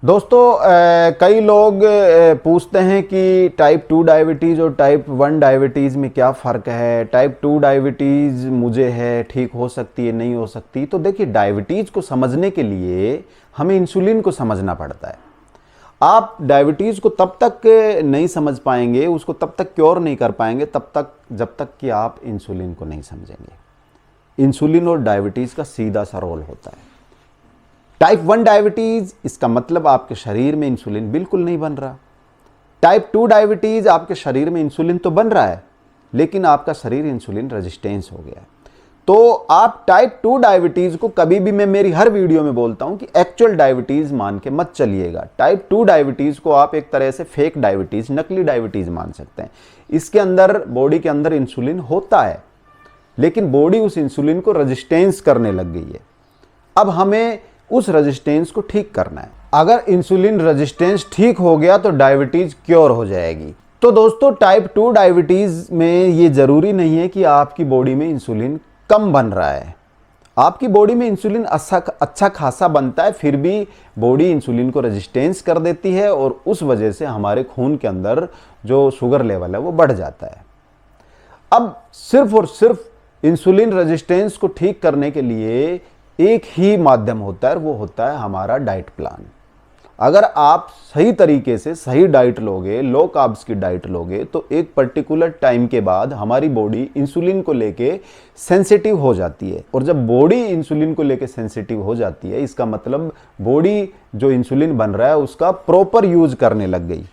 दोस्तों कई लोग पूछते हैं कि टाइप 2 डायबिटीज़ और टाइप 1 डायबिटीज़ में क्या फ़र्क है। टाइप 2 डायबिटीज़ मुझे है, ठीक हो सकती है, नहीं हो सकती। तो देखिए, डायबिटीज़ को समझने के लिए हमें इंसुलिन को समझना पड़ता है। आप डायबिटीज़ को तब तक नहीं समझ पाएंगे, उसको तब तक क्योर नहीं कर पाएंगे जब तक कि आप इंसुलिन को नहीं समझेंगे। इंसुलिन और डायबिटीज़ का सीधा सा रोल होता है। टाइप 1 डायबिटीज़, इसका मतलब आपके शरीर में इंसुलिन बिल्कुल नहीं बन रहा। टाइप 2 डायबिटीज़, आपके शरीर में इंसुलिन तो बन रहा है, लेकिन आपका शरीर इंसुलिन रेजिस्टेंस हो गया है। तो आप टाइप 2 डायबिटीज़ को कभी भी, मैं मेरी हर वीडियो में बोलता हूं कि एक्चुअल डायबिटीज़ मान के मत चलिएगा। टाइप 2 डायबिटीज़ को आप एक तरह से फेक डायबिटीज़, नकली डायबिटीज़ मान सकते हैं। इसके अंदर, बॉडी के अंदर इंसुलिन होता है, लेकिन बॉडी उस इंसुलिन को रेजिस्टेंस करने लग गई है। अब हमें उस रेजिस्टेंस को ठीक करना है। अगर इंसुलिन रेजिस्टेंस ठीक हो गया तो डायबिटीज क्योर हो जाएगी। तो दोस्तों, टाइप 2 डायबिटीज में ये जरूरी नहीं है कि आपकी बॉडी में इंसुलिन कम बन रहा है। आपकी बॉडी में इंसुलिन अच्छा खासा बनता है, फिर भी बॉडी इंसुलिन को रेजिस्टेंस कर देती है और उस वजह से हमारे खून के अंदर जो शुगर लेवल है वो बढ़ जाता है। अब सिर्फ और सिर्फ इंसुलिन रेजिस्टेंस को ठीक करने के लिए एक ही माध्यम होता है, वो होता है हमारा डाइट प्लान। अगर आप सही तरीके से सही डाइट लोगे, लो कार्ब्स की डाइट लोगे, तो एक पर्टिकुलर टाइम के बाद हमारी बॉडी इंसुलिन को लेके सेंसिटिव हो जाती है। और जब बॉडी इंसुलिन को लेके सेंसिटिव हो जाती है, इसका मतलब बॉडी जो इंसुलिन बन रहा है उसका प्रॉपर यूज करने लग गई।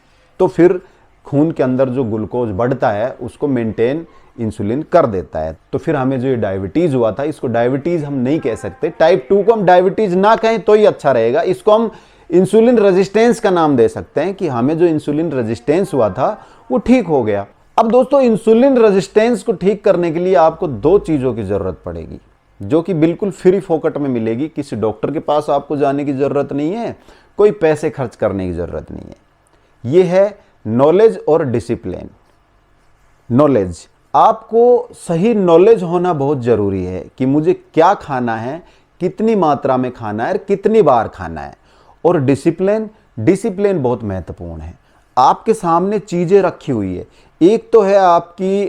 तो फिर खून के अंदर जो ग्लूकोज बढ़ता है उसको मेंटेन इंसुलिन कर देता है। तो फिर हमें जो ये डायबिटीज हुआ था, इसको डायबिटीज हम नहीं कह सकते। टाइप 2 को हम डायबिटीज ना कहें तो ही अच्छा रहेगा। इसको हम इंसुलिन रेजिस्टेंस का नाम दे सकते हैं कि हमें जो इंसुलिन रेजिस्टेंस हुआ था वो ठीक हो गया। अब दोस्तों, इंसुलिन रेजिस्टेंस को ठीक करने के लिए आपको दो चीजों की जरूरत पड़ेगी, जो कि बिल्कुल फ्री फोकट में मिलेगी। किसी डॉक्टर के पास आपको जाने की जरूरत नहीं है, कोई पैसे खर्च करने की जरूरत नहीं है। ये है नॉलेज और डिसिप्लिन। नॉलेज, आपको सही नॉलेज होना बहुत जरूरी है कि मुझे क्या खाना है, कितनी मात्रा में खाना है और कितनी बार खाना है। और डिसिप्लिन, डिसिप्लिन बहुत महत्वपूर्ण है। आपके सामने चीजें रखी हुई है। एक तो है आपकी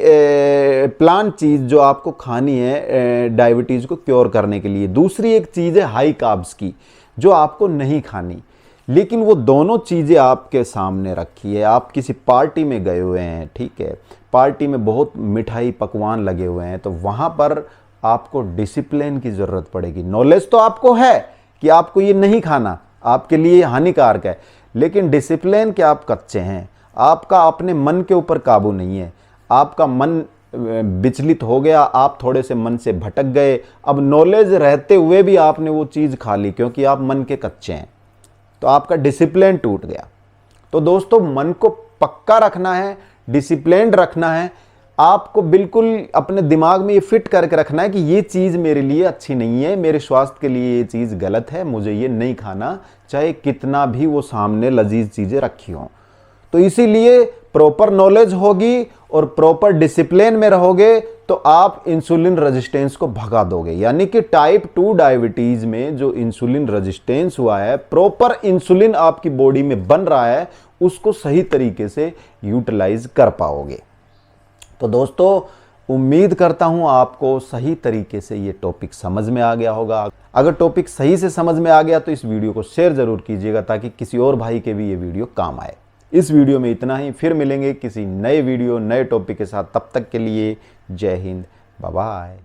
प्लान चीज जो आपको खानी है डायबिटीज को क्योर करने के लिए। दूसरी एक चीज है हाई कार्ब्स की, जो आपको नहीं खानी। लेकिन वो दोनों चीज़ें आपके सामने रखी है। आप किसी पार्टी में गए हुए हैं, ठीक है, पार्टी में बहुत मिठाई पकवान लगे हुए हैं, तो वहाँ पर आपको डिसिप्लिन की ज़रूरत पड़ेगी। नॉलेज तो आपको है कि आपको ये नहीं खाना, आपके लिए हानिकारक है, लेकिन डिसिप्लिन के आप कच्चे हैं। आपका अपने मन के ऊपर काबू नहीं है। आपका मन विचलित हो गया, आप थोड़े से मन से भटक गए। अब नॉलेज रहते हुए भी आपने वो चीज़ खा ली क्योंकि आप मन के कच्चे हैं, तो आपका डिसिप्लिन टूट गया। तो दोस्तों, मन को पक्का रखना है, डिसिप्लिन रखना है। आपको बिल्कुल अपने दिमाग में ये फिट करके रखना है कि ये चीज़ मेरे लिए अच्छी नहीं है, मेरे स्वास्थ्य के लिए ये चीज़ गलत है, मुझे ये नहीं खाना, चाहे कितना भी वो सामने लजीज चीज़ें रखी हों। तो इसीलिए प्रॉपर नॉलेज होगी और प्रॉपर डिसिप्लिन में रहोगे तो आप इंसुलिन रेजिस्टेंस को भगा दोगे। यानी कि टाइप 2 डायबिटीज में जो इंसुलिन रेजिस्टेंस हुआ है, प्रॉपर इंसुलिन आपकी बॉडी में बन रहा है, उसको सही तरीके से यूटिलाइज कर पाओगे। तो दोस्तों, उम्मीद करता हूं आपको सही तरीके से ये टॉपिक समझ में आ गया होगा। अगर टॉपिक सही से समझ में आ गया तो इस वीडियो को शेयर जरूर कीजिएगा ताकि किसी और भाई के भी ये वीडियो काम आए। इस वीडियो में इतना ही, फिर मिलेंगे किसी नए वीडियो, नए टॉपिक के साथ। तब तक के लिए जय हिंद, बाय बाय।